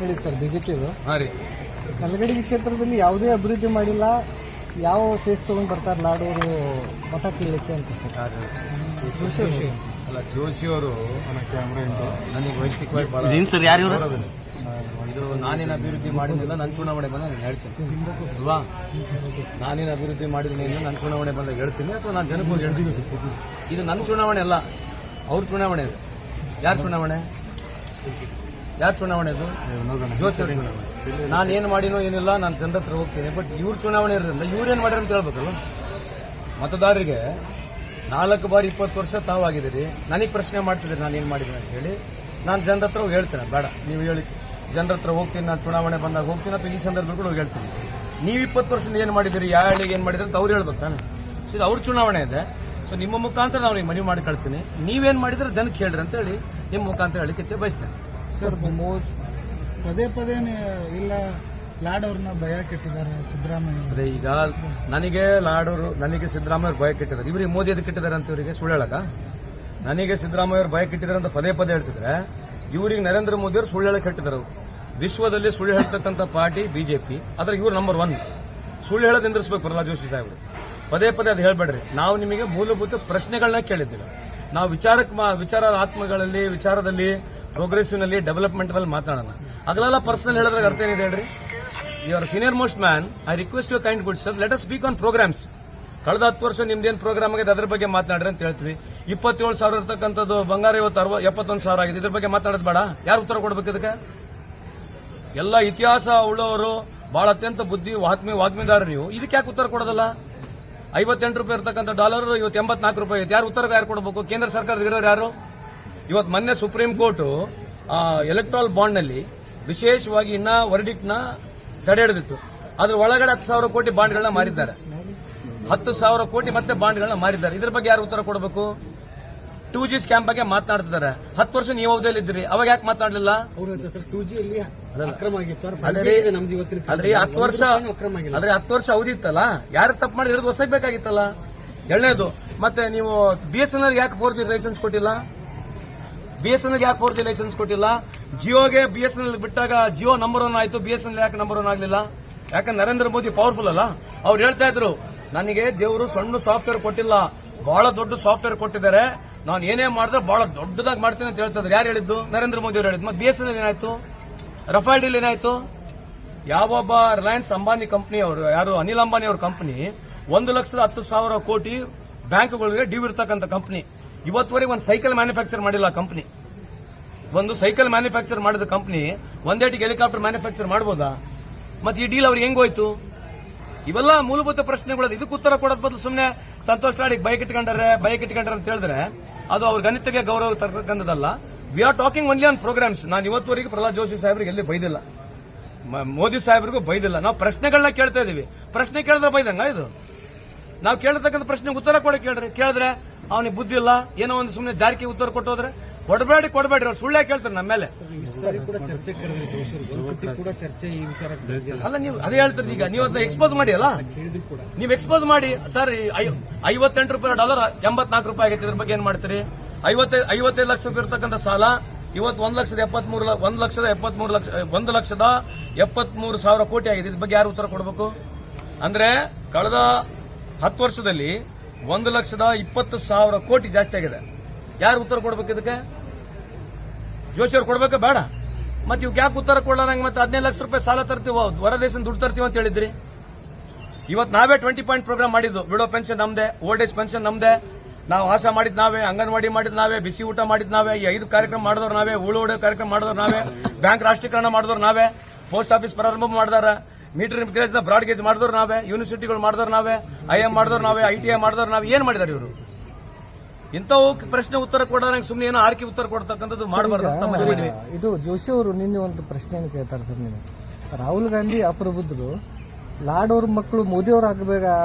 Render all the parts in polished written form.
ನಡೆಯುತ್ತೆ ಸರ್ ಬಿಜೆಪಿದು. ಹಾಂ ರೀ. ಕಲಗಡಿ ಕ್ಷೇತ್ರದಲ್ಲಿ ಯಾವುದೇ ಅಭಿವೃದ್ಧಿ ಮಾಡಿಲ್ಲ, ಯಾವ ಫೇಸ್ ತಗೊಂಡ್ ಬರ್ತಾರೆ ಲಾಡೋರು ಮತ ಕೇಳಲಿಕ್ಕೆ ಅಂತ ಸರ್. ಜೋಶಿ ಅಲ್ಲ, ಜೋಶಿ ಅವರು ನನಗೆ ವೈಯಕ್ತಿಕವಾಗಿ ಭಾಳ ಇದು ನಾನೇನು ಅಭಿವೃದ್ಧಿ ಮಾಡಿದ್ನಿಲ್ಲ, ನನ್ನ ಚುನಾವಣೆ ಬಂದಾಗ ನಾನು ಹೇಳ್ತೀನಿ ಅಲ್ವಾ. ನಾನೇನು ಅಭಿವೃದ್ಧಿ ಮಾಡಿದ್ದೀನಿ ನನ್ನ ಚುನಾವಣೆ ಬಂದಾಗ ಹೇಳ್ತೀನಿ, ಅಥವಾ ನಾನು ಜನಕ್ಕೆ ಹೋಗಿ ಹೇಳ್ತೀನಿ. ಇದು ನನ್ನ ಚುನಾವಣೆ ಅಲ್ಲ, ಅವ್ರ ಚುನಾವಣೆ ಅದು. ಯಾರ ಚುನಾವಣೆ? ಯಾರ ಚುನಾವಣೆ ಅದು? ಜೋಶಿ ಅವ್ರ ಚುನಾವಣೆ. ನಾನೇನು ಮಾಡಿನೋ ಏನಿಲ್ಲ, ನಾನು ಜನರ ಹತ್ರ ಹೋಗ್ತೀನಿ. ಬಟ್ ಇವ್ರ ಚುನಾವಣೆ ಇರೋದ್ರಿಂದ ಇವ್ರೇನು ಮಾಡ್ಯಾರ ಅಂತ ಹೇಳ್ಬೇಕಲ್ಲ. ಮತದಾರರಿಗೆ 4 ಬಾರಿ 20 ವರ್ಷ ತಾವಾಗಿದ್ದೀರಿ, ನನಗೆ ಪ್ರಶ್ನೆ ಮಾಡ್ತಿದ್ದೀರಿ ನಾನು ಏನು ಮಾಡಿದ್ದೀನಿ ಅಂತ ಹೇಳಿ. ನಾನು ಜನರ ಹತ್ರ ಹೋಗಿ ಹೇಳ್ತೇನೆ, ಬೇಡ ನೀವು ಹೇಳಿ ಜನರ ಹತ್ರ ಹೋಗ್ತೀನಿ, ನಾನು ಚುನಾವಣೆ ಬಂದಾಗ ಹೋಗ್ತೀನಿ, ಅಥವಾ ಈ ಸಂದರ್ಭದಲ್ಲಿ ಕೂಡ ಹೋಗಿ ಹೇಳ್ತೀನಿ. ನೀವು 20 ವರ್ಷದಿಂದ ಏನು ಮಾಡಿದ್ದೀರಿ, ಯಾವ ಹಳ್ಳಿಗೆ ಏನು ಮಾಡಿದ್ರಿ ಅಂತ ಅವ್ರು ಹೇಳ್ಬೇಕು ತಾನೆ. ಇದು ಅವ್ರ ಚುನಾವಣೆ ಇದೆ. ಸೊ ನಿಮ್ಮ ಮುಖಾಂತರ ನಾವು ಮನವಿ ಮಾಡಿ ಕಳ್ತೀನಿ, ನೀವೇನು ಮಾಡಿದ್ರೆ ಜನಕ್ಕೆ ಹೇಳ್ರಿ ಅಂತ ಹೇಳಿ ನಿಮ್ಮ ಮುಖಾಂತರ ಹೇಳಿಕೆ ಬಯಸ್ತೇನೆ. ಸರ್, ಪದೇ ಪದೇ ಇಲ್ಲ ಲಾಡೋರ್ನ ಭಯ ಕೆಟ್ಟಿದ್ದಾರೆ ಸಿದ್ದರಾಮಯ್ಯ. ಅದೇ ಈಗ ನನಗೆ ಸಿದ್ದರಾಮಯ್ಯ ಭಯ ಕೆಟ್ಟಿದ್ದಾರೆ. ಇವರಿಗೆ ಮೋದಿ ಅದಕ್ಕೆ ಕೆಟ್ಟಿದ್ದಾರೆ ಅಂತ ಇವರಿಗೆ ಸುಳ್ಳು ಹೇಳಕ? ನನಗೆ ಸಿದ್ದರಾಮಯ್ಯ ಭಯ ಕೆಟ್ಟಿದ್ದಾರೆ ಅಂತ ಪದೇ ಪದೇ ಹೇಳ್ತಿದ್ರೆ, ಇವರಿಗೆ ನರೇಂದ್ರ ಮೋದಿ ಅವರು ಸುಳ್ಳು ಹೇಳಕ್ಕೆ ಕೆಟ್ಟಿದ್ದಾರೆ. ವಿಶ್ವದಲ್ಲಿ ಸುಳ್ಳು ಹೇಳ್ತಕ್ಕಂಥ ಪಾರ್ಟಿ ಬಿಜೆಪಿ, ಅದ್ರ ಇವ್ರು ನಂಬರ್ 1. ಸುಳ್ಳು ಹೇಳೋದು ನಿಂದಿರಿಸಬೇಕು ಪ್ರಹ್ಲಾದ್ ಜೋಶಿ ಸಾಹೇಬರು. ಪದೇ ಪದೇ ಅದು ಹೇಳ್ಬೇಡ್ರಿ. ನಾವು ನಿಮಗೆ ಮೂಲಭೂತ ಪ್ರಶ್ನೆಗಳನ್ನ ಕೇಳಿದ್ದೀವಿ. ನಾವು ವಿಚಾರದಲ್ಲಿ ಪ್ರೋಗ್ರೆಸಿವ್ನಲ್ಲಿ ಡೆವಲಪ್ಮೆಂಟ್ನಲ್ಲಿ ಮಾತಾಡೋಣ. ಅದೆಲ್ಲ ಪರ್ಸನಲ್ ಹೇಳಿದ್ರೆ ಅರ್ಥ ಏನಿದೆ ಹೇಳ್ರಿ? Your senior most man, I request you kind good sir, let us speak on programmes. ಕಳೆದ 10 ವರ್ಷ ನಿಮ್ದೇನು ಪ್ರೋಗ್ರಾಮ್ ಆಗಿದೆ ಅದ್ರ ಬಗ್ಗೆ ಮಾತನಾಡ್ರಿ ಅಂತ ಹೇಳ್ತೀವಿ. 27,000 ಇರ್ತಕ್ಕಂಥದ್ದು ಬಂಗಾರ ಇವತ್ತು 71,000 ಆಗಿದೆ. ಇದ್ರ ಬಗ್ಗೆ ಮಾತಾಡೋದು ಬೇಡ? ಯಾರು ಉತ್ತರ ಕೊಡ್ಬೇಕು ಇದಕ್ಕೆ? ಎಲ್ಲ ಇತಿಹಾಸ ಉಳ್ಳವರು, ಬಹಳ ಅತ್ಯಂತ ಬುದ್ಧಿ ವಾಗ್ಮಿದಾರ ನೀವು. ಇದಕ್ಕೆ ಯಾಕೆ ಉತ್ತರ ಕೊಡೋದಲ್ಲ? 58 ರೂಪಾಯಿ ಇರ್ತಕ್ಕಂಥ ಡಾಲರ್ ಇವತ್ತು 84 ರೂಪಾಯಿ. ಯಾರು ಉತ್ತರ ಯಾರು ಕೊಡಬೇಕು? ಕೇಂದ್ರ ಸರ್ಕಾರದ ಇರೋರು ಯಾರು? ಇವತ್ತು ಮೊನ್ನೆ ಸುಪ್ರೀಂ ಕೋರ್ಟ್ ಎಲೆಕ್ಟ್ರಾಲ್ ಬಾಂಡ್ ನಲ್ಲಿ ವಿಶೇಷವಾಗಿ ಇನ್ನ ವರ್ಡಿಕ್ಟ್ ನ ತಡೆ ಹಿಡಿದಿತ್ತು. ಅದ್ರ ಒಳಗಡೆ 10,000 ಕೋಟಿ ಬಾಂಡ್ಗಳನ್ನ ಮಾರಿದ್ದಾರೆ. 10,000 ಕೋಟಿ ಮತ್ತೆ ಬಾಂಡ್ಗಳನ್ನ ಮಾರಿದ್ದಾರೆ. ಇದ್ರ ಬಗ್ಗೆ ಯಾರು ಉತ್ತರ ಕೊಡಬೇಕು? 2G ಸ್ಕ್ಯಾಮ್ ಬಗ್ಗೆ ಮಾತನಾಡ್ತಿದ್ದಾರೆ. 10 ವರ್ಷ ನೀವು ಅವಧಿಯಲ್ಲಿ ಇದ್ರಿ, ಅವಾಗ ಯಾಕೆ ಮಾತನಾಡಲಿಲ್ಲ? 10 ವರ್ಷ ಅವಧಿ ಇತ್ತಲ್ಲ, ಯಾರು ತಪ್ಪು ಮಾಡಿ ಹಿಡಿದು ಹೊಸಬೇಕಾಗಿತ್ತಲ್ಲ. ಎರಡನೇದು, ಮತ್ತೆ ನೀವು BSNL ಯಾಕೆ 4G ಲೈಸೆನ್ಸ್ ಕೊಟ್ಟಿಲ್ಲ? BSNL ಯಾಕೆ 4G ಲೈಸೆನ್ಸ್ ಕೊಟ್ಟಿಲ್ಲ? ಜಿಯೋಗೆ BSNL ಬಿಟ್ಟಾಗ ಜಿಯೋ ನಂಬರ್ 1 ಆಯ್ತು, BSNL ಯಾಕೆ ನಂಬರ್ 1 ಆಗಲಿಲ್ಲ? ಯಾಕಂದ್ರೆ ನರೇಂದ್ರ ಮೋದಿ ಪವರ್ಫುಲ್ ಅಲ್ಲ. ಅವ್ರು ಹೇಳ್ತಾ ಇದ್ರು, ನನಗೆ ದೇವರು ಸಣ್ಣ ಸಾಫ್ಟ್ವೇರ್ ಕೊಟ್ಟಿಲ್ಲ, ಬಹಳ ದೊಡ್ಡ ಸಾಫ್ಟ್ವೇರ್ ಕೊಟ್ಟಿದ್ದಾರೆ, ನಾನು ಏನೇ ಮಾಡಿದ್ರೆ ಬಹಳ ದೊಡ್ಡದಾಗಿ ಮಾಡ್ತೀನಿ ಅಂತ ಹೇಳ್ತಾ ಇದ್ರು. ಯಾರು ಹೇಳಿದ್ದು? ನರೇಂದ್ರ ಮೋದಿ ಅವರು ಹೇಳಿದ್ದು. ಮತ್ತೆ BSNL ಏನಾಯ್ತು? ರಫೇಲ್ ಡೀಲ್ ಏನಾಯ್ತು? ಯಾವೊಬ್ಬ ರಿಲಯನ್ಸ್ ಅಂಬಾನಿ ಕಂಪನಿ ಅವರು, ಯಾರು ಅನಿಲ್ ಅಂಬಾನಿ ಅವ್ರ ಕಂಪನಿ 1,10,000 ಕೋಟಿ ಬ್ಯಾಂಕ್ಗಳಿಗೆ ಡ್ಯೂ ಇರ್ತಕ್ಕಂಥ ಕಂಪನಿ. ಇವತ್ತುವರೆಗೆ ಒಂದು ಸೈಕಲ್ ಮ್ಯಾನುಫ್ಯಾಕ್ಚರ್ ಮಾಡಿಲ್ಲ ಕಂಪನಿ. ಒಂದು ಸೈಕಲ್ ಮ್ಯಾನುಫ್ಯಾಕ್ಚರ್ ಮಾಡಿದ ಕಂಪನಿ ಒಂದೇಟಿಗೆ ಹೆಲಿಕಾಪ್ಟರ್ ಮ್ಯಾನುಫ್ಯಾಕ್ಚರ್ ಮಾಡಬಹುದಾ? ಮತ್ತೆ ಈ ಡೀಲ್ ಅವ್ರಿಗೆ ಹೆಂಗೋಯ್ತು? ಇವೆಲ್ಲ ಮೂಲಭೂತ ಪ್ರಶ್ನೆಗಳು. ಇದಕ್ಕೆ ಉತ್ತರ ಕೊಡೋದ್ ಬದಲು ಸುಮ್ಮನೆ ಸಂತೋಷ್ ಲಾಡಿಗೆ ಬೈಕ್ ಇಟ್ಕೊಂಡ್ರೆ ಅಂತ ಹೇಳಿದ್ರೆ ಅದು ಅವ್ರ ಗಣಿತಕ್ಕೆ ಗೌರವ ತರ್ತಕ್ಕಂಥದ್ದಲ್ಲ. We are talking only on programmes. ನಾನು ಇವತ್ತುವರೆಗೆ ಪ್ರಹ್ಲಾದ್ ಜೋಶಿ ಸಾಹೇಬ್ರಿಗೆ ಎಲ್ಲಿ ಬೈದಿಲ್ಲ, ಮೋದಿ ಸಾಹೇಬ್ರಿಗೂ ಬೈದಿಲ್ಲ. ನಾವು ಪ್ರಶ್ನೆಗಳನ್ನ ಕೇಳ್ತಾ ಇದೀವಿ. ಪ್ರಶ್ನೆ ಕೇಳಿದ್ರೆ ಬೈದಂಗ ಇದು? ನಾವು ಕೇಳತಕ್ಕಂಥ ಪ್ರಶ್ನೆಗೆ ಉತ್ತರ ಕೊಡಕ್ಕೆ ಕೇಳಿದ್ರೆ ಅವನಿಗೆ ಬುದ್ಧಿ ಇಲ್ಲ, ಏನೋ ಒಂದು ಸುಮ್ಮನೆ ಜಾರಿಗೆ ಉತ್ತರ ಕೊಟ್ಟೋದ್ರೆ ಕೊಡಬೇಡ್ರಿ ಅವ್ರು ಸುಳ್ಳೆ ಕೇಳ್ತಾರೆ ನಮ್ಮ ಮೇಲೆ. ಅಲ್ಲ, ನೀವು ಅದೇ ಹೇಳ್ತೀರಿ. ಈಗ ನೀವು ಅದನ್ನ ಎಕ್ಸ್ಪೋಸ್ ಮಾಡಿ ಅಲ್ಲ, ನೀವು ಎಕ್ಸ್ಪೋಸ್ ಮಾಡಿ. ಸರ್, 58 ರೂಪಾಯಿ ಡಾಲರ್ 84 ರೂಪಾಯಿ ಆಗೈತೆ. ಇದ್ರ ಬಗ್ಗೆ ಏನ್ ಮಾಡ್ತೀರಿ? 55 ಲಕ್ಷ ರೂಪಾಯಿ ಇರ್ತಕ್ಕಂಥ ಸಾಲ ಇವತ್ತು 1,73,000 ಕೋಟಿ ಆಗಿದೆ. ಇದ್ರ ಬಗ್ಗೆ ಯಾರು ಉತ್ತರ ಕೊಡಬೇಕು? ಅಂದ್ರೆ ಕಳೆದ 10 ವರ್ಷದಲ್ಲಿ 1,20,000 ಕೋಟಿ ಜಾಸ್ತಿ ಆಗಿದೆ. ಯಾರು ಉತ್ತರ ಕೊಡ್ಬೇಕು ಇದಕ್ಕೆ? ಜೋಶಿ ಅವ್ರು ಕೊಡ್ಬೇಕಾ ಬೇಡ? ಮತ್ತೆ ಇವ್ ಯಾಕೆ ಉತ್ತರ ಕೊಡಲಾರಂಗ? ಮತ್ತೆ 15 ಲಕ್ಷ ರೂಪಾಯಿ ಸಾಲ ತರ್ತೀವೋ, ಹೊರ ದೇಶ ದುಡ್ಡು ತರ್ತೀವಿ ಅಂತ ಹೇಳಿದ್ರಿ. ಇವತ್ತು ನಾವೇ 20 ಪಾಯಿಂಟ್ ಪ್ರೋಗ್ರಾಮ್ ಮಾಡಿದ್ದು. ವಿಡೋ ಪೆನ್ಷನ್ ನಮ್ದೆ, ಓಲ್ಡ್ ಏಜ್ ಪೆನ್ಷನ್ ನಮ್ದೆ, ನಾವು ಆಶಾ ಮಾಡಿದ್ ನಾವೇ, ಅಂಗನವಾಡಿ ಮಾಡಿದ್ ನಾವೇ, ಬಿಸಿ ಊಟ ಮಾಡಿದ್ ನಾವೇ, ಈ 5 ಕಾರ್ಯಕ್ರಮ ಮಾಡಿದವ್ರು ನಾವೇ, ಉಳುವಡೆ ಕಾರ್ಯಕ್ರಮ ಮಾಡಿದವ್ರು ನಾವೇ, ಬ್ಯಾಂಕ್ ರಾಷ್ಟ್ರೀಕರಣ ಮಾಡಿದವ್ರು ನಾವೇ, ಪೋಸ್ಟ್ ಆಫೀಸ್ ಪ್ರಾರಂಭ ಮಾಡಿದಾರ, ಮೀಟರ್ ಗೇಜ್ ನ ಬ್ರಾಡ್ ಗೇಜ್ ಮಾಡಿದವ್ರು ನಾವೇ, ಯೂನಿವರ್ಸಿಟಿಗಳು ಮಾಡಿದವ್ರು ನಾವೇ, IM ಮಾಡಿದವ್ರು ನಾವೇ, ITI ಮಾಡಿದವ್ರು ನಾವೇ. ಏನ್ ಮಾಡಿದಾರೆ ಇವರು? ಇಂಥವು ಪ್ರಶ್ನೆ ಉತ್ತರ ಕೊಡೋದಂಗೆ ಸುಮ್ಮನೆ ಏನೋ ಆರ್ಕಿ ಉತ್ತರ ಕೊಡ್ತಕ್ಕಂಥದ್ದು ಮಾಡಬಾರ್ದು. ಇದು ಜೋಶಿ ಅವರು ನಿನ್ನೆ ಒಂದು ಪ್ರಶ್ನೆಯನ್ನು ಕೇಳ್ತಾರೆ ಸರ್. ನೀವು ರಾಹುಲ್ ಗಾಂಧಿ ಅಪ್ರಬುದ್ಧರು, ಲಾಡೋರ್ ಮಕ್ಕಳು ಮೋದಿ ಅವ್ರು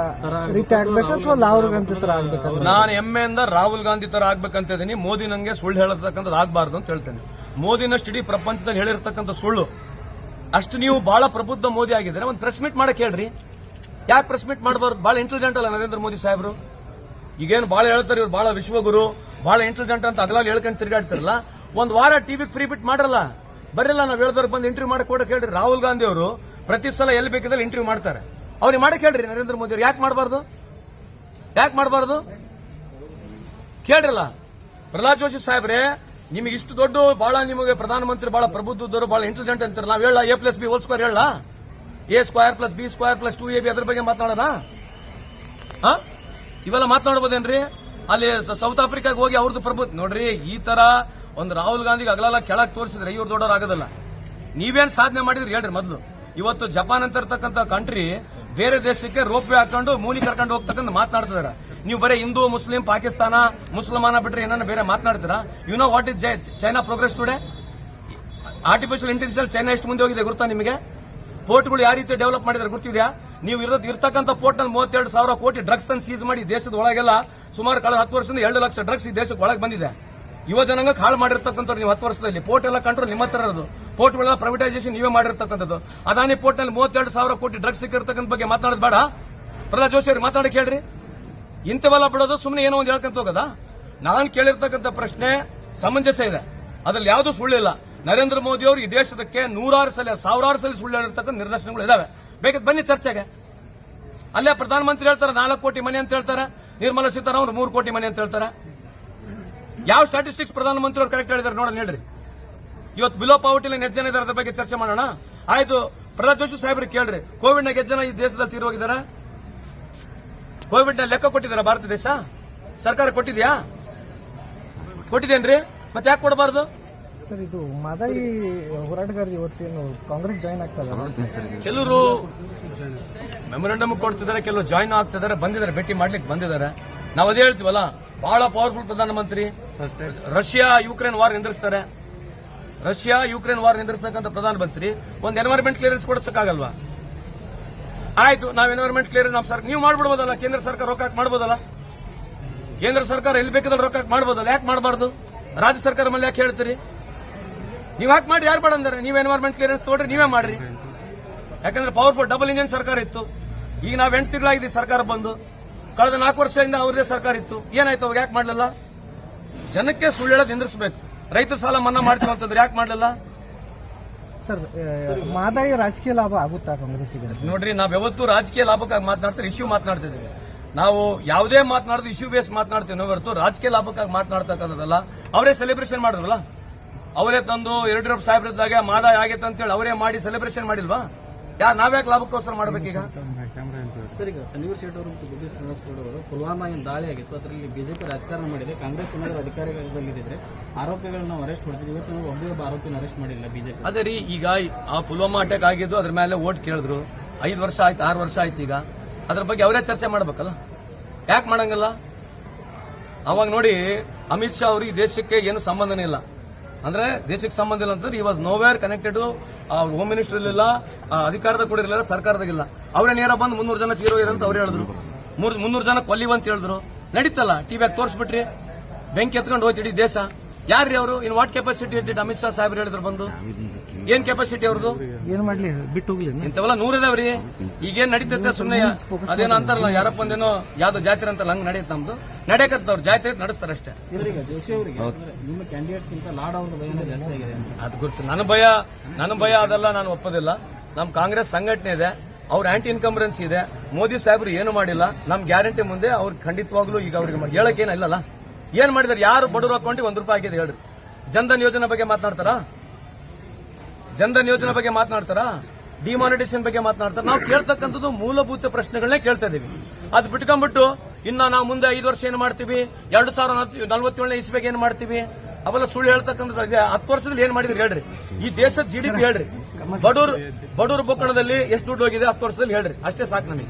ರೀತಿ ಆಗ್ಬೇಕು ಅಥವಾ ರಾಹುಲ್ ಗಾಂಧಿ ತರ ಆಗ್ಬೇಕು? ನಾನು ಹೆಮ್ಮೆಯಿಂದ ರಾಹುಲ್ ಗಾಂಧಿ ತರ ಆಗ್ಬೇಕಂತ ಇದೀನಿ. ಮೋದಿ ನಂಗೆ ಸುಳ್ಳು ಹೇಳತಕ್ಕಂಥದ್ದು ಆಗ್ಬಾರ್ದು ಅಂತ ಹೇಳ್ತೇನೆ. ಮೋದಿನಷ್ಟು ಇಡೀ ಪ್ರಪಂಚದಲ್ಲಿ ಹೇಳಿರ್ತಕ್ಕಂಥ ಸುಳ್ಳು ಅಷ್ಟು ನೀವು ಬಹಳ ಪ್ರಬುದ್ಧ ಮೋದಿ ಆಗಿದ್ರೆ ಒಂದು ಪ್ರೆಸ್ ಮೀಟ್ ಮಾಡಕ್ ಹೇಳ್ರಿ. ಯಾಕೆ ಪ್ರೆಸ್ ಮೀಟ್ ಮಾಡಬಾರ್ದು? ಬಹಳ ಇಂಟೆಲಿಜೆಂಟ್ ಅಲ್ಲ ನರೇಂದ್ರ ಮೋದಿ ಸಾಹೇಬ್ರು? ಈಗೇನು ಬಹಳ ಹೇಳ್ತಾರೆ ಇವ್ರು, ಬಹಳ ವಿಶ್ವಗುರು, ಬಹಳ ಇಂಟೆಲಿಜೆಂಟ್ ಅಂತ ಅಗಲಾಗಿ ಹೇಳ್ಕೊಂಡು ತಿರುಗಾಡ್ತಿರಲ್ಲ. ಒಂದ್ ವಾರ ಟಿವಿಗೆ ಫ್ರೀ ಬಿಟ್ ಮಾಡ್ರಲ್ಲ. ಬರಲ್ಲ, ನಾವು ಹೇಳಿದವ್ರು ಬಂದು ಇಂಟರ್ವ್ಯೂ ಮಾಡಕ್ ಕೊಡಕ್ ಹೇಳ್ರಿ. ರಾಹುಲ್ ಗಾಂಧಿ ಅವರು ಪ್ರತಿ ಸಲ ಎಲ್ಲಿ ಬೇಕಿದ್ರೆ ಇಂಟರ್ವ್ಯೂ ಮಾಡ್ತಾರೆ. ಅವ್ರಿಗೆ ಮಾಡಕ್ ಹೇಳ್ರಿ ನರೇಂದ್ರ ಮೋದಿ ಅವ್ರು. ಯಾಕೆ ಮಾಡಬಾರ್ದು ಕೇಳ್ರಲ್ಲ. ಪ್ರಹ್ಲಾದ್ ಜೋಶಿ ಸಾಹೇಬ್ರೆ, ನಿಮಗೆ ಇಷ್ಟು ದೊಡ್ಡ ಬಹಳ, ನಿಮಗೆ ಪ್ರಧಾನಮಂತ್ರಿ ಬಹಳ ಪ್ರಬುದ್ಧರು, ಬಹಳ ಇಂಟೆಲಿಜೆಂಟ್ ಅಂತಾರೆ. ನಾವು ಹೇಳ A+B² ಹೇಳ, A² + B² + 2AB ಅದ್ರ ಬಗ್ಗೆ ಮಾತನಾಡೋಣ. ಇವೆಲ್ಲ ಮಾತನಾಡಬಹುದೇನ್ರಿ? ಅಲ್ಲಿ ಸೌತ್ ಆಫ್ರಿಕಾಗೆ ಹೋಗಿ ಅವ್ರದ್ದು ಪ್ರಭುತ್ವ ನೋಡ್ರಿ. ಈ ತರ ಒಂದು ರಾಹುಲ್ ಗಾಂಧಿಗೆ ಅಗಲೆಲ್ಲ ಕೆಳಗೆ ತೋರಿಸಿದ್ರೆ ಇವ್ರು ದೊಡ್ಡವ್ರು ಆಗೋದಲ್ಲ. ನೀವೇನ್ ಸಾಧನೆ ಮಾಡಿದ್ರಿ ಹೇಳ್ರಿ ಮೊದಲು. ಇವತ್ತು ಜಪಾನ್ ಅಂತ ಇರ್ತಕ್ಕಂಥ ಕಂಟ್ರಿ ಬೇರೆ ದೇಶಕ್ಕೆ ರೋಪ್ವೇ ಹಾಕೊಂಡು ಮೂಲಿ ಕರ್ಕೊಂಡು ಹೋಗ್ತಕ್ಕಂಥ ಮಾತನಾಡ್ತಿದಾರೆ. ನೀವು ಬರೀ ಹಿಂದೂ, ಮುಸ್ಲಿಂ, ಪಾಕಿಸ್ತಾನ, ಮುಸಲ್ಮಾನ ಬಿಟ್ರೆ ಏನನ್ನ ಬೇರೆ ಮಾತನಾಡ್ತೀರಾ? You know what is China progress today? Artificial intelligence China ಎಷ್ಟು ಮುಂದೆ ಹೋಗಿದೆ ಗೊತ್ತಾ ನಿಮಗೆ? ಪೋರ್ಟ್ಗಳು ಯಾವ ರೀತಿ ಡೆವಲಪ್ ಮಾಡಿದ್ರೆ ಗೊತ್ತಿದೆಯಾ? ನೀವು ಇರ್ತಕ್ಕಂಥ ಪೋರ್ಟ್ ನಲ್ಲಿ 32,000 ಕೋಟಿ ಡ್ರಗ್ಸ್ ತಂದು ಸೀಸ್ ಮಾಡಿ ದೇಶದ ಒಳಗೆಲ್ಲ ಸುಮಾರು ಕಳೆದ 10 ವರ್ಷದಿಂದ 2 ಲಕ್ಷ ಡ್ರಗ್ಸ್ ಈ ದೇಶಕ್ಕೆ ಒಳಗೆ ಬಂದಿದೆ. ಯುವ ಜನಾಂಗಕ್ಕೆ ಹಾಳು ಮಾಡಿರ್ತಕ್ಕಂಥವ್ರು ನೀವು 10 ವರ್ಷದಲ್ಲಿ. ಪೋರ್ಟ್ ಎಲ್ಲ ಕಂಟ್ರೋಲ್ ನಿಮ್ಮ ಹತ್ರ ಇರೋದು. ಪೋರ್ಟ್ಗಳೆಲ್ಲ ಪ್ರೈವೇಟೈಸೇಷನ್ ನೀವೇ ಮಾಡಿರ್ತಕ್ಕಂಥದ್ದು. ಅದಾನಿ ಪೋರ್ಟ್ ನಲ್ಲಿ 32,000 ಕೋಟಿ ಡ್ರಗ್ಸ್ ಸಿಕ್ಕಿರ್ತಕ್ಕಂಥ ಬಗ್ಗೆ ಮಾತನಾಡೋದು ಬೇಡ? ಪ್ರಹ್ಲಾದ್ ಜೋಶಿ ಅವ್ರಿಗೆ ಮಾತಾಡಕ್ಕೆ ಹೇಳ್ರಿ. ಇಂಥವೆಲ್ಲ ಬಿಡೋದು ಸುಮ್ಮನೆ ಏನೋ ಒಂದು ಹೇಳ್ಕೊಂತ ಹೋಗೋದಾ? ನಾನು ಕೇಳಿರ್ತಕ್ಕಂಥ ಪ್ರಶ್ನೆ ಸಮಂಜಸ ಇದೆ, ಅದ್ರಲ್ಲಿ ಯಾವುದೂ ಸುಳ್ಳಿಲ್ಲ. ನರೇಂದ್ರ ಮೋದಿ ಅವರು ಈ ದೇಶದಕ್ಕೆ 100 ಸಲ 1000 ಸಲ ಸುಳ್ಳು ಹೇಳಿರ್ತಕ್ಕಂಥ ನಿದರ್ಶನಗಳು ಇದಾವೆ. ಬೇಕಾದ್ರೆ ಬನ್ನಿ ಚರ್ಚೆಗೆ. ಅಲ್ಲೇ ಪ್ರಧಾನಮಂತ್ರಿ ಹೇಳ್ತಾರೆ 4 ಕೋಟಿ ಮನೆ ಅಂತ ಹೇಳ್ತಾರೆ, ನಿರ್ಮಲಾ ಸೀತಾರಾಮನ್ 3 ಕೋಟಿ ಮನೆ ಅಂತ ಹೇಳ್ತಾರೆ. ಯಾವ ಸ್ಟಾಟಿಸ್ಟಿಕ್ಸ್ ಪ್ರಧಾನಮಂತ್ರಿ ಅವರು ಕರೆಕ್ಟ್ ಹೇಳಿದಾರೆ ನೋಡೋಣ ಹೇಳ್ರಿ. ಇವತ್ತು ಬಿಲೋ ಪಾವರ್ಟಿಲಿ ಎಷ್ಟು ಜನ ಇದ್ದಾರೆ ಅದ್ರ ಬಗ್ಗೆ ಚರ್ಚೆ ಮಾಡೋಣ. ಆಯ್ತು, ಪ್ರಹ್ಲಾದ್ ಜೋಶಿ ಸಾಹೇಬ್ರಿಗೆ ಕೇಳ್ರಿ, ಕೋವಿಡ್ನಾಗ ಎಷ್ಟು ಜನ ಈ ದೇಶದಲ್ಲಿ ತೀರೋಗಿದ್ದಾರೆ? ಕೋವಿಡ್ ನ ಲೆಕ್ಕ ಕೊಟ್ಟಿದ್ದಾರೆ ಭಾರತ ದೇಶ ಸರ್ಕಾರ? ಕೊಟ್ಟಿದೇನ್ರಿ? ಮತ್ತೆ ಯಾಕೆ ಕೊಡಬಾರ್ದು? ಸರ್, ಇದು ಮಾದಾಯಿ ಹೋರಾಟಗಾರರು ಇವತ್ತೇನು ಕಾಂಗ್ರೆಸ್ ಜಾಯಿನ್ ಆಗ್ತದೆ? ಕೆಲವರು ಮೆಮೊರಂಡಮ್ ಕೊಡ್ತಿದ್ದಾರೆ, ಕೆಲವರು ಜಾಯಿನ್ ಆಗ್ತಿದ್ದಾರೆ, ಬಂದಿದ್ದಾರೆ, ಭೇಟಿ ಮಾಡ್ಲಿಕ್ಕೆ ಬಂದಿದ್ದಾರೆ. ನಾವು ಅದೇ ಹೇಳ್ತೀವಲ್ಲ, ಬಹಳ ಪವರ್ಫುಲ್ ಪ್ರಧಾನಮಂತ್ರಿ. ರಷ್ಯಾ ಯುಕ್ರೇನ್ ವಾರ್ ನಿಂದಿರ್ತಾರೆ. ರಷ್ಯಾ ಯುಕ್ರೇನ್ ವಾರ್ ನಿಂದಿರ್ತಕ್ಕಂಥ ಪ್ರಧಾನಮಂತ್ರಿ ಒಂದು ಎನ್ವೈರನ್ಮೆಂಟ್ ಕ್ಲಿಯರೆನ್ಸ್ ಕೊಡಿಸಕ್ಕಾಗಲ್ವಾ? ಆಯ್ತು, ನಾವು ಎನ್ವೈರನ್ಮೆಂಟ್ ಕ್ಲಿಯರೆನ್ಸ್ ನಮ್ಮ ಸರ್ಕಾರ ನೀವು ಮಾಡ್ಬಿಡ್ಬೋದಲ್ಲ. ಕೇಂದ್ರ ಸರ್ಕಾರ ರೊಕ್ಕ ಮಾಡ್ಬೋದಲ್ಲ. ಕೇಂದ್ರ ಸರ್ಕಾರ ಎಲ್ಲಿ ಬೇಕಾದ್ರೆ ರೊಕ್ಕ ಮಾಡ್ಬೋದಲ್ಲ. ಯಾಕೆ ಮಾಡಬಾರ್ದು? ರಾಜ್ಯ ಸರ್ಕಾರ ಮೇಲೆ ಯಾಕೆ ಹೇಳ್ತೀರಿ? ನೀವು ಯಾಕೆ ಮಾಡಿ, ಯಾರು ಬೇಡ ಅಂದ್ರೆ? ನೀವು ಎನ್ವೈರನ್ಮೆಂಟ್ ಕ್ಲಿಯರೆನ್ಸ್ ತಗೊಳ್ರಿ, ನೀವೇ ಮಾಡ್ರಿ. ಯಾಕಂದ್ರೆ ಪವರ್ಫುಲ್ ಡಬಲ್ ಇಂಜಿನ್ ಸರ್ಕಾರ ಇತ್ತು. ಈಗ ನಾವು 8 ತಿಂಗಳಾಗಿದೆ ಸರ್ಕಾರ ಬಂದು. ಕಳೆದ 4 ವರ್ಷದಿಂದ ಅವರದೇ ಸರ್ಕಾರ ಇತ್ತು. ಏನಾಯ್ತು ಅವಾಗ? ಯಾಕೆ ಮಾಡಲಿಲ್ಲ? ಜನಕ್ಕೆ ಸುಳ್ಳು ಹೇಳೋದು ನಿಂದಿರಿಸಬೇಕು. ರೈತ ಸಾಲ ಮನ್ನಾ ಮಾಡ್ತೀವಿ ಅಂತಂದ್ರೆ ಯಾಕೆ ಮಾಡಲಿಲ್ಲ? ಸರ್, ಮಾದಾಯಿ ರಾಜಕೀಯ ಲಾಭ ಆಗುತ್ತಾ ಕಾಂಗ್ರೆಸ್ಸಿಗೆ? ನೋಡ್ರಿ, ನಾವ್ ಯಾವತ್ತೂ ರಾಜಕೀಯ ಲಾಭಕ್ಕಾಗಿ ಮಾತನಾಡ್ತಾರೆ, ಇಶ್ಯೂ ಮಾತನಾಡ್ತಿದ್ದೀವಿ. ನಾವು ಯಾವುದೇ ಮಾತನಾಡೋದು ಇಶ್ಯೂ ಬೇಸ್ ಮಾತನಾಡ್ತೀವಿ ನಾವು ಹೊರತು ರಾಜಕೀಯ ಲಾಭಕ್ಕಾಗಿ ಮಾತನಾಡ್ತಕ್ಕಂಥದ್ದಲ್ಲ. ಅವರೇ ಸೆಲೆಬ್ರೇಷನ್ ಮಾಡಿದ್ರಲ್ಲ, ಅವರೇ ತಂದು ಯಡಿಯೂರಪ್ಪ ಸಾಹೇಬ್ರದ್ದಾಗೆ ಮಾದಾಯ ಆಗೈತೆ ಅಂತೇಳಿ ಅವರೇ ಮಾಡಿ ಸೆಲೆಬ್ರೇಷನ್ ಮಾಡಿಲ್ವಾ? ನಾವ್ಯಾಕೆ ಲಾಭಕ್ಕೋಸ್ಕರ ಮಾಡಬೇಕೀಗ? ಸರ್, ಈಗ ತನ್ವೀರ್ ಸೇಠ್ ಅವರು ಮತ್ತು ಜಗದೀಶ್ ಶ್ರೀನಿವಾಸಗೌಡ ಅವರು ಪುಲ್ವಾಮಾ ಏನು ದಾಳಿ ಆಗಿತ್ತು, ಅದರಲ್ಲಿ ಬಿಜೆಪಿ ರಾಜಕಾರಣ ಮಾಡಿದೆ. ಕಾಂಗ್ರೆಸ್ ಏನಾದರೂ ಅಧಿಕಾರದಲ್ಲಿದ್ದರೆ ಆರೋಪಿಗಳನ್ನ ನಾವು ಅರೆಸ್ಟ್ ಮಾಡ್ತೀವಿ. ಇವತ್ತು ನಾವು ಒಬ್ಬ ಆರೋಪಿನ ಅರೆಸ್ಟ್ ಮಾಡಿಲ್ಲ ಬಿಜೆಪಿ. ಅದೇ ರೀ, ಈಗ ಆ ಪುಲ್ವಾಮಾ ಅಟ್ಯಾಕ್ ಆಗಿದ್ದು ಅದ್ರ ಮೇಲೆ ಓಟ್ ಕೇಳಿದ್ರು. 5 ವರ್ಷ ಆಯ್ತು, 6 ವರ್ಷ ಆಯ್ತು. ಈಗ ಅದ್ರ ಬಗ್ಗೆ ಅವರೇ ಚರ್ಚೆ ಮಾಡ್ಬೇಕಲ್ಲ. ಯಾಕೆ ಮಾಡಂಗಿಲ್ಲ? ಅವಾಗ ನೋಡಿ, ಅಮಿತ್ ಶಾ ಅವರು ಈ ದೇಶಕ್ಕೆ ಏನು ಸಂಬಂಧನೇ ಇಲ್ಲ ಅಂದ್ರೆ, ದೇಶಕ್ಕೆ ಸಂಬಂಧ ಇಲ್ಲ ಅಂತಂದ್ರೆ ಈ was nowhere connected. Home minister ಇರಲಿಲ್ಲ, ಅಧಿಕಾರದ ಕೂಡ ಇರಲಿಲ್ಲ, ಸರ್ಕಾರದಾಗಿಲ್ಲ. ಅವರೇ ನೇರ ಬಂದು 300 ಜನ ತೀರೋಗಿರ ಅಂತ ಅವ್ರು ಹೇಳಿದ್ರು. 300 ಜನ ಕೊಲ್ಲಿವಂತ ಹೇಳಿದ್ರು. ನಡೀತಲ್ಲ, ಟಿವಿಯಾಗ ತೋರಿಸ್ಬಿಟ್ರಿ, ಬೆಂಕಿ ಎತ್ಕೊಂಡು ಹೋಯ್ತು ಇಡೀ ದೇಶ. ಯಾರ್ರಿ ಅವರು? ಇನ್ ವಾಟ್ ಕೆಪಾಸಿಟಿ ಇಟ್ಟಿಟ್ಟು ಅಮಿತ್ ಶಾ ಸಾಹೇಬ್ರು ಹೇಳಿದ್ರು ಬಂದು? ಏನ್ ಕೆಪಾಸಿಟಿ ಅವ್ರದ್ದು? ಏನ್ ಮಾಡ್ಲಿ, ಬಿಟ್ಟು ಹೋಗ್ಲಿ. ಇಂಥವೆಲ್ಲ 100 ಇದಾವ್ರಿ. ಈಗೇನ್ ನಡೀತೈತೆ ಸುಮ್ಮನೆ ಅದೇನೋ ಅಂತಾರಲ್ಲ, ಯಾರಪ್ಪ ಒಂದೇನೋ ಯಾವ್ದೋ ಜಾತ್ರೆ ಅಂತಲ್ಲ, ಹಂಗ್ ನಡೆಯುತ್ತೆ. ನಮ್ದು ನಡೆಯಕತ್ತವ್ರು ಜಾತ್ರೆ ನಡೆಸ್ತಾರೆ ಅಷ್ಟೇ. ಈಗ ಜೋಶಿ ಅವರಿಗೆ ನಿಮ್ಮ ಕ್ಯಾಂಡಿಡೇಟ್ಗಿಂತ ಲಾಡ್ ಅವ್ರ ಭಯನೇ ಜಾಸ್ತಿ ಆಗಿದೆ. ಅದು ಗೊತ್ತು. ನನ್ನ ಭಯ ಅದೆಲ್ಲ, ನಾನು ಒಪ್ಪೋದಿಲ್ಲ. ನಮ್ ಕಾಂಗ್ರೆಸ್ ಸಂಘಟನೆ ಇದೆ, ಅವ್ರ ಆಂಟಿ ಇನ್ಕಂಬರೆನ್ಸ್ ಇದೆ. ಮೋದಿ ಸಾಹೇಬ್ರು ಏನು ಮಾಡಿಲ್ಲ. ನಮ್ ಗ್ಯಾರಂಟಿ ಮುಂದೆ ಅವ್ರು ಖಂಡಿತವಾಗ್ಲೂ ಈಗ ಅವ್ರಿಗೆ ಹೇಳಕ್ಕೇನಿಲ್ಲಲ್ಲ. ಏನ್ ಮಾಡಿದಾರೆ? ಯಾರು ಬಡವರು ಅಕೌಂಟಿಗೆ ₹1 ಆಗಿದೆ ಹೇಳ್ರಿ. ಜನ್ಧನ್ ಯೋಜನೆ ಬಗ್ಗೆ ಮಾತನಾಡ್ತಾರಾ? ಜನ್ಧನ್ ಯೋಜನೆ ಬಗ್ಗೆ ಮಾತನಾಡ್ತಾರಾ? ಡಿಮಾನಿಟೈಸೇಷನ್ ಬಗ್ಗೆ ಮಾತನಾಡ್ತಾರೆ. ನಾವು ಕೇಳ್ತಕ್ಕಂಥದ್ದು ಮೂಲಭೂತ ಪ್ರಶ್ನೆಗಳನ್ನೇ ಕೇಳ್ತಾ ಇದೀವಿ. ಅದು ಬಿಟ್ಕೊಂಡ್ಬಿಟ್ಟು ನಾವು ಮುಂದೆ 5 ವರ್ಷ ಏನ್ ಮಾಡ್ತೀವಿ, 2047 ಇಸ್ವಿಗೆ ಏನ್ ಮಾಡ್ತೀವಿ, ಅವೆಲ್ಲ ಸುಳ್ಳು ಹೇಳ್ತಕ್ಕಂಥದ್ದು. 10 ವರ್ಷದಲ್ಲಿ ಏನ್ ಮಾಡಿದ್ರಿ ಹೇಳ್ರಿ? ಈ ದೇಶದ GDP ಹೇಳ್ರಿ. ಬಡವರು ಬೊಕ್ಕಣದಲ್ಲಿ ಎಷ್ಟು ದುಡ್ಡು ಹೋಗಿದೆ 10 ವರ್ಷದಲ್ಲಿ ಹೇಳ್ರಿ. ಅಷ್ಟೇ ಸಾಕು ನಮಗೆ.